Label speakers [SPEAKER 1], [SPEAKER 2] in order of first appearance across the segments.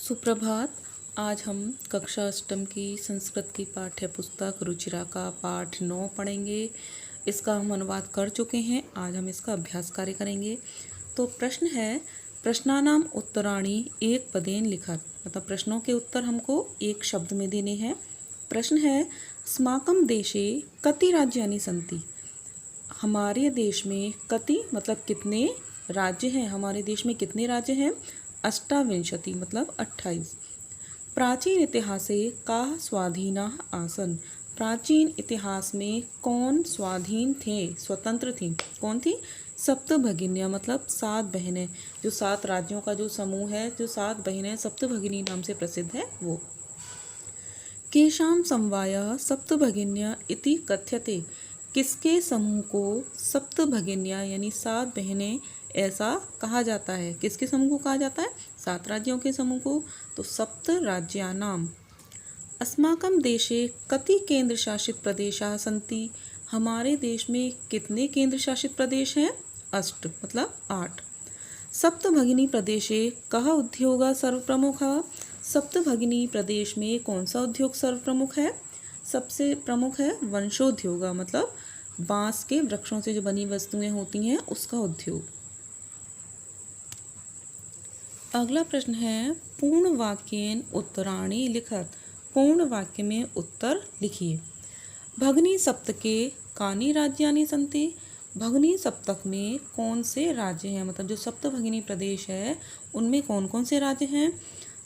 [SPEAKER 1] सुप्रभात। आज हम कक्षा अष्टम की संस्कृत की पाठ्य पुस्तक रुचिरा का पाठ 9 पढ़ेंगे। इसका हम अनुवाद कर चुके हैं। आज हम इसका अभ्यास कार्य करेंगे। तो प्रश्न है, प्रश्नानाम उत्तराणि एक पदेन लिखत। मतलब प्रश्नों के उत्तर हमको एक शब्द में देने हैं। प्रश्न है, अस्माकं देशे कति राज्यानि सन्ति। हमारे देश में कति मतलब कितने राज्य हैं। हमारे देश में कितने राज्य हैं। अष्टाविंशति मतलब 28। प्राचीन इतिहासे काः स्वाधीनाः आसन्। प्राचीन इतिहास में कौन स्वाधीन थे, स्वतंत्र थी। कौन थी। सप्तभगिनियाँ मतलब 7 बहनें। जो 7 राज्यों का जो समूह है, जो 7 बहनें सप्तभगिनी नाम से प्रसिद्ध है वो। केषां समवायः सप्तभगिन्यः इति कथ्यते। किसके समूह को सप्तभगिनियाँ यानी 7 बहनें ऐसा कहा जाता है। किसके समूह को कहा जाता है। 7 राज्यों के समूह को। तो सप्त राज्यानाम। अस्माकं देशे कति केंद्र शासित प्रदेशाः सन्ति। हमारे देश में कितने केंद्र शासित प्रदेश हैं। 8 मतलब 8। सप्तभगिनी प्रदेशे कः उद्योगः सर्वप्रमुखः। सप्तभगिनी प्रदेश में कौन सा उद्योग सर्वप्रमुख है। सबसे प्रमुख है वंशोद्योग मतलब बांस के वृक्षों से जो बनी वस्तुएं होती हैं उसका उद्योग। अगला प्रश्न है, पूर्ण वाक्येन उत्तराणि लिखत। पूर्ण वाक्य में उत्तर लिखिए। भगनी सप्तके कानि राज्यानि सन्ति। भगनी सप्तक में कौन से राज्य हैं। मतलब जो सप्तभगिनी प्रदेश है उनमें कौन कौन से राज्य हैं।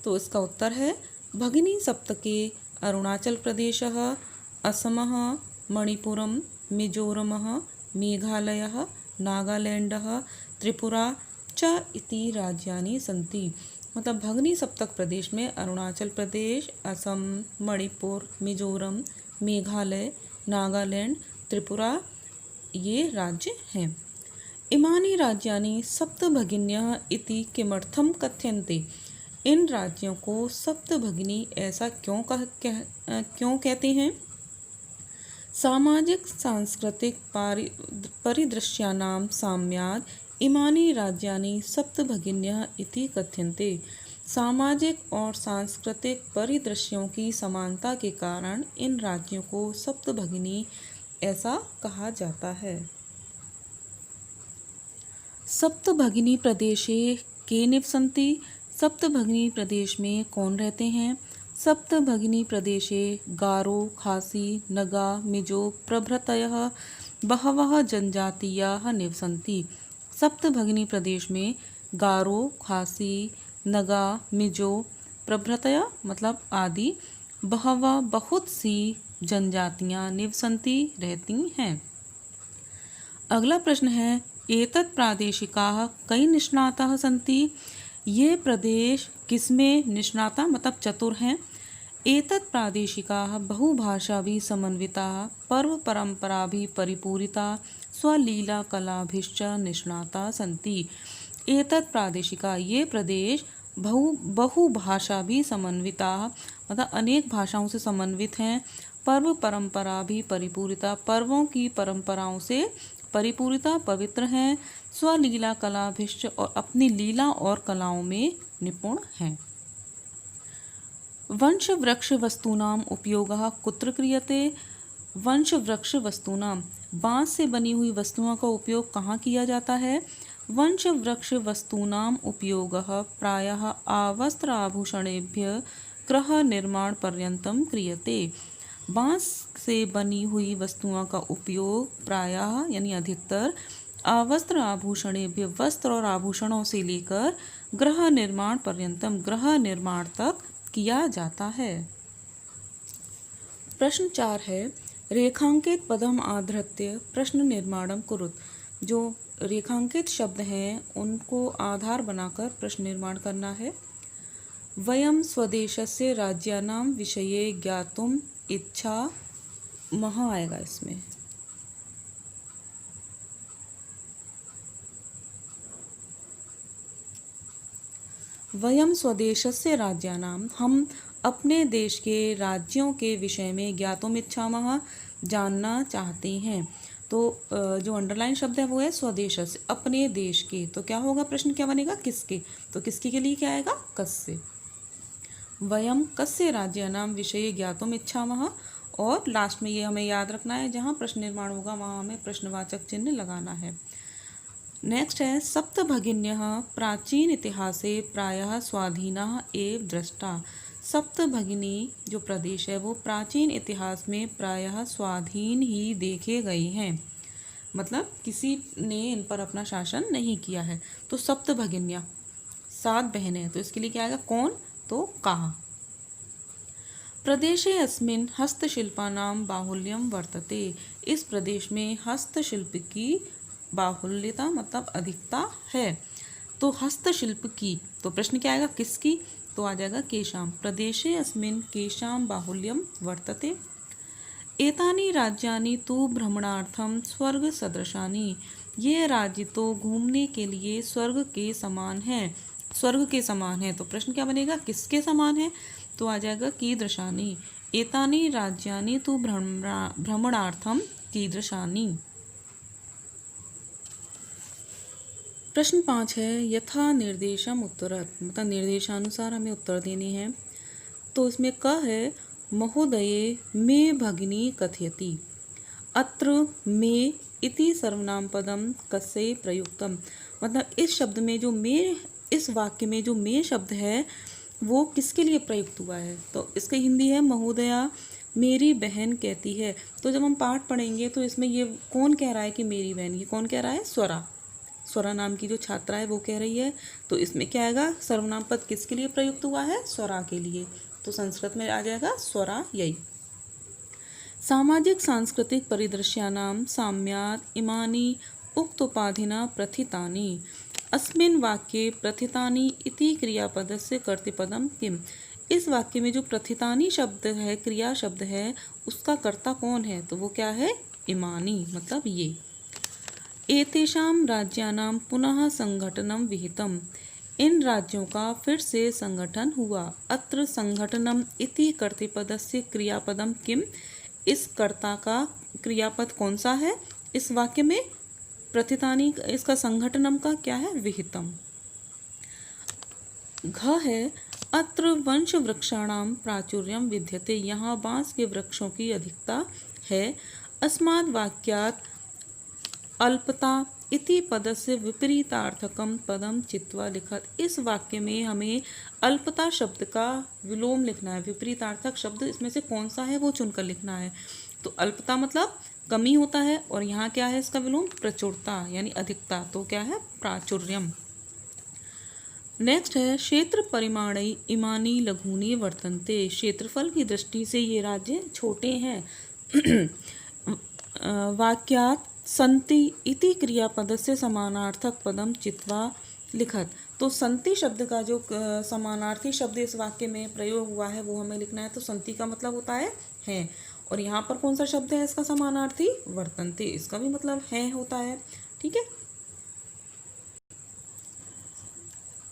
[SPEAKER 1] तो इसका उत्तर है, भगिनी सप्तके अरुणाचल प्रदेशः, असमः, मणिपुरम, मिजोरमः, मेघालयः, नागालैंडः, त्रिपुरा च इति राज्यानि सन्ति। मतलब भगनी सप्तक प्रदेश में अरुणाचल प्रदेश, असम, मणिपुर, मिजोरम, मेघालय, नागालैंड, त्रिपुरा ये राज्य हैं। इमानि राज्यानि सप्तभगिन्यः इति किमर्थं कथ्यन्ते। इन राज्यों को सप्तभगिनी ऐसा क्यों कहते हैं। सामाजिक सांस्कृतिक परिदृश्यानां साम्यात् इमानि राज्यानि सप्तभगिन्यः इति कथ्यन्ते। सामाजिक और सांस्कृतिक परिदृश्यों की समानता के कारण इन राज्यों को सप्तभगिनी ऐसा कहा जाता है। सप्तभगिनी प्रदेशे के निवसन्ति। सप्तभगिनी प्रदेश में कौन रहते हैं। सप्तभगिनी प्रदेशे गारो, खासी, नगा, मिजो प्रभृतयः बहवः जनजातीयाः निवसन्ति। सप्तभगिनी प्रदेश में गारो, खासी, नगा, मिजो प्रभृतयः मतलब आदि बहवः बहुत सी जनजातियाँ निवसन्ति रहती हैं। अगला प्रश्न है, एतत् प्रादेशिकाः कई निष्णाताः सन्ति। ये प्रदेश किसमें निष्णाता मतलब चतुर हैं। एतत् प्रादेशिकाः बहुभाषाभिः समन्विताः, पर्व परंपराभिः परिपूरिताः, स्वलीला कलाभिश्च निष्णाताः सन्ति। एतत् प्रादेशिका ये प्रदेश बहुभाषाभिः समन्विताः मतलब अनेक भाषाओं से समन्वित हैं। पर्व परंपराभिः परिपूरिता पर्वों की परंपराओं से परिपूरिता पवित्र हैं। स्वलीला कलाभिश्च और अपनी लीला और कलाओं में निपुण हैं। वंश वृक्ष वस्तूनाम उपयोगः कुत्र क्रियते। वंश वृक्ष वस्तूनाम बांस से बनी हुई वस्तुओं का उपयोग कहाँ किया जाता है। वंश वृक्ष वस्तूनाम उपयोगः प्रायः आवस्त्र आभूषणेभ्यः गृह निर्माण पर्यन्तं क्रियते। बांस से बनी हुई वस्तुओं का उपयोग प्रायः यानी अधिकतर आवस्त्र आभूषणेभ्य वस्त्र और आभूषणों से लेकर गृह निर्माण पर्यंतम गृह निर्माण तक किया जाता है। प्रश्न 4 है, रेखांकित पदम आधृत्य प्रश्न निर्माणम कुरुत। जो रेखांकित शब्द हैं उनको आधार बनाकर प्रश्न निर्माण करना है। वयम स्वदेशस्य राज्यानां विषये ज्ञातुम इच्छा महा आएगा इसमें। वयम स्वदेशस्य राज्यानां हम अपने देश के राज्यों के विषय में ज्ञातुम इच्छामः जानना चाहते हैं। तो जो अंडरलाइन शब्द है वो है स्वदेशस्य अपने देश के। तो क्या होगा प्रश्न क्या बनेगा किसके। तो किसके के लिए क्या आएगा कस्य। वयम कस्य राज्यानां विषये ज्ञातुम इच्छामः। और लास्ट में ये हमें याद रखना है, जहाँ प्रश्न निर्माण होगा वहाँ हमें प्रश्नवाचक चिन्ह लगाना है। नेक्स्ट है सप्तभगिन्यः प्राचीन इतिहासे प्रायः स्वाधीनः एव दृष्टा। सप्तभगिनी जो प्रदेश है वो प्राचीन इतिहास में प्रायः स्वाधीन ही देखे गए हैं, मतलब किसी ने इन पर अपना शासन नहीं किया है। तो सप्तभगिन्या 7 बहनें, तो इसके लिए क्या आएगा, कौन, तो कहा। प्रदेशे अस्मिन् हस्तशिल्पानां बाहुल्यं वर्तते। इस प्रदेश में हस्तशिल्प की बाहुल्यता मतलब अधिकता है। तो हस्तशिल्प की, तो प्रश्न क्या आएगा, किसकी, तो आ जाएगा केशाम। प्रदेशे अस्मिन् केशाम बाहुल्यं वर्तते। एतानि राज्यानि तु भ्रमणार्थं स्वर्ग सदृशानि। ये राज्य तो घूमने के लिए स्वर्ग के समान है, स्वर्ग के समान है। तो प्रश्न क्या बनेगा, किसके समान है, तो आ जाएगा कीदृशानि। एतानि राज्यानि तु भ्रमणार्थं कीदृशानि। प्रश्न 5 है यथा निर्देशम उत्तरत, मतलब निर्देशानुसार हमें उत्तर देने हैं। तो इसमें क है महोदये मे भगिनी कथयति। अत्र मे इति सर्वनाम पदम कस्य प्रयुक्तम, मतलब इस शब्द में जो मे, इस वाक्य में जो मे शब्द है वो किसके लिए प्रयुक्त हुआ है। तो इसका हिंदी है महोदया मेरी बहन कहती है। तो जब हम पाठ पढ़ेंगे तो इसमें ये कौन कह रहा है कि मेरी बहन, ये कौन कह रहा है, स्वरा, स्वरा नाम की जो छात्रा है वो कह रही है। तो इसमें क्या आएगा, सर्वनाम पद किसके लिए प्रयुक्त हुआ है, स्वरा के लिए। तो संस्कृत में आ जाएगा स्वरा यही। सामाजिक सांस्कृतिक परिदृश्यानां साम्यात् इमानि उक्तोपाधिना प्रथितानि। अस्मिन् वाक्ये प्रथितानि इति क्रियापदस्य कर्तृपदम किम। इस वाक्य में जो प्रथितानि शब्द है, क्रिया शब्द है, उसका कर्ता कौन है, तो वो क्या है, इमानी, मतलब ये। एतेषां राज्यानां पुनः संघटनं विहितम्। इन राज्यों का फिर से संगठन हुआ। अत्र संघटनम इति कर्तृपदस्य क्रियापदम किम। इस कर्ता का क्रियापद कौन सा है इस वाक्य में, प्रथितानि, इसका संघटनम का क्या है, विहितम। घ है अत्र वंश वृक्षाणाम प्राचुर्यम विद्यते। यहाँ बांस के वृक्षों की अधिकता है। अस्माद् वाक्यात् अल्पता इति पदस्य विपरीतार्थकम पदम चित्वा लिखत। इस वाक्य में हमें अल्पता शब्द का विलोम लिखना है, विपरीतार्थक शब्द इसमें से कौन सा है वो चुनकर लिखना है। तो अल्पता मतलब कमी होता है, और यहाँ क्या है इसका विलोम, प्रचुरता यानी अधिकता, तो क्या है, प्राचुर्यम। नेक्स्ट है क्षेत्र परिमाणी इमानी लघुनी वर्तन्ते। क्षेत्रफल की दृष्टि से ये राज्य छोटे हैं। वाक्यात् संति इति क्रियापदस्य समानार्थक पदम चित्वा लिखत। तो संति शब्द का जो समानार्थी शब्द इस वाक्य में प्रयोग हुआ है वो हमें लिखना है। तो संति का मतलब होता है, और यहाँ पर कौन सा शब्द है इसका समानार्थी, वर्तन्ते, इसका भी मतलब है होता है, ठीक है।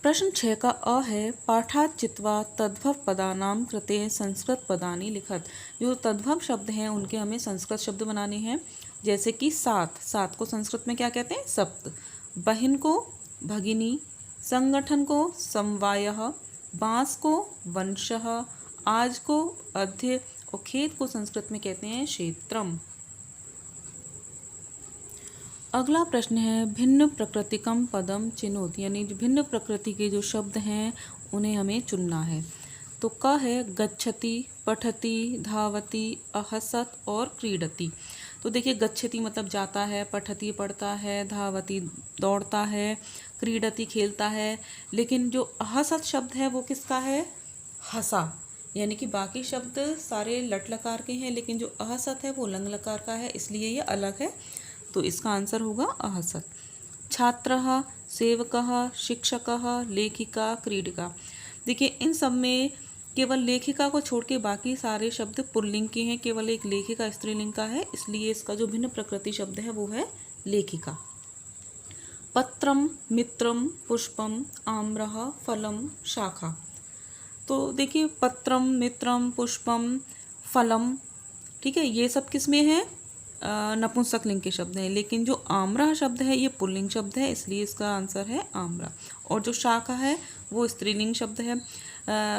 [SPEAKER 1] प्रश्न 6 का अ है पाठात् चित्वा तद्भव पदानां कृते संस्कृत पदानि लिखत। जो तद्भव शब्द हैं उनके हमें संस्कृत शब्द बनाने हैं। जैसे कि सात, सात को संस्कृत में क्या कहते हैं, सप्त। बहिन को भगिनी, संगठन को समवायः, बांस को वंशः, आज को अध्य, और खेत को संस्कृत में कहते हैं क्षेत्रम। अगला प्रश्न है भिन्न प्रकृतिकम पदम चिनोत, यानी भिन्न प्रकृति के जो शब्द हैं उन्हें हमें चुनना है। तो क है गच्छति, पठति, धावति, अहसत और क्रीडति। तो देखिए गच्छति मतलब जाता है, पठति पढ़ता है, धावति दौड़ता है, क्रीडति खेलता है। लेकिन जो अहसत शब्द है वो किसका है, हसा, यानी कि बाकी शब्द सारे लट लकार के हैं, लेकिन जो अहसत है वो लंग लकार का है, इसलिए ये अलग है। तो इसका आंसर होगा अहसत। छात्रः, सेवकः, शिक्षकः, लेखिका, क्रीडिका। देखिए इन सब में केवल लेखिका को छोड़ के बाकी सारे शब्द पुल्लिंग के हैं, केवल एक लेखिका स्त्रीलिंग का है, इसलिए इसका जो भिन्न प्रकृति शब्द है वो है लेखिका। पत्रम, मित्रम, पुष्पम, आम्रः, फलम, शाखा। तो देखिए पत्रम, मित्रम, पुष्पम, फलम, ठीक है, ये सब किस में है, नपुंसकलिंग के शब्द हैं, लेकिन जो आम्रा शब्द है ये पुल्लिंग शब्द है, इसलिए इसका आंसर है आम्रा। और जो शाखा है वो स्त्रीलिंग शब्द है,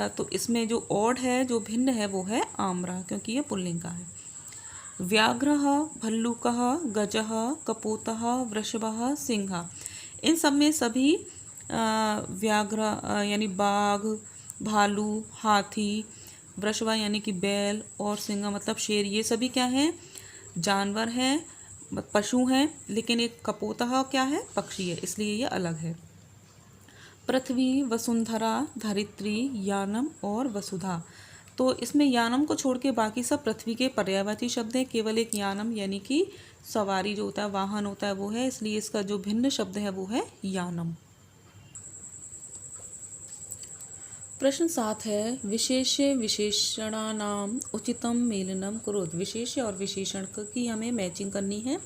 [SPEAKER 1] तो इसमें जो ओड है, जो भिन्न है, वो है आम्रा, क्योंकि ये पुल्लिंग का है। व्याघ्रः, भल्लुकः, गजः, कपोतः, वृषभः, सिंह, इन सब में सभी व्याघ्र यानी बाघ, भालू, हाथी, वृषभ यानी कि बैल और सिंह मतलब शेर, ये सभी क्या हैं? जानवर हैं, पशु हैं। लेकिन एक कपोतः क्या है? पक्षी है, इसलिए ये अलग है। पृथ्वी, वसुंधरा, धरित्री, यानम और वसुधा, तो इसमें यानम को छोड़ के बाकी सब पृथ्वी के पर्यायवाची शब्द हैं। केवल एक यानम यानी कि सवारी जो होता है, वाहन होता है, वो है, इसलिए इसका जो भिन्न शब्द है वो है यानम। प्रश्न 7 है, विशेष्य विशेषणानाम उचितम मेलनम कुरुत। विशेष्य और विशेषण की हमें मैचिंग करनी है।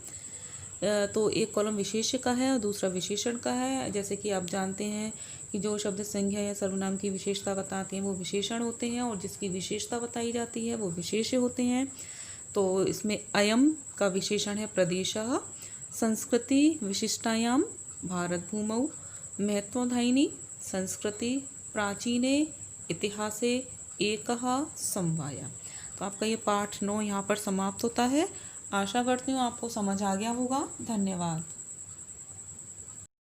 [SPEAKER 1] तो एक कॉलम विशेष्य का है और दूसरा विशेषण का है। जैसे कि आप जानते हैं कि जो शब्द संज्ञा या सर्वनाम की विशेषता बताते हैं वो विशेषण होते हैं, और जिसकी विशेषता बताई जाती है वो विशेष्य होते हैं। तो इसमें अयम का विशेषण है प्रदेशः, संस्कृति विशिष्टायाम भारत भूमौ, महत्वधायिनी संस्कृति प्राचीने इतिहासे एकः समवाया। तो आपका ये पाठ 9 यहाँ पर समाप्त होता है। आशा करती हूँ आपको समझ आ गया होगा। धन्यवाद।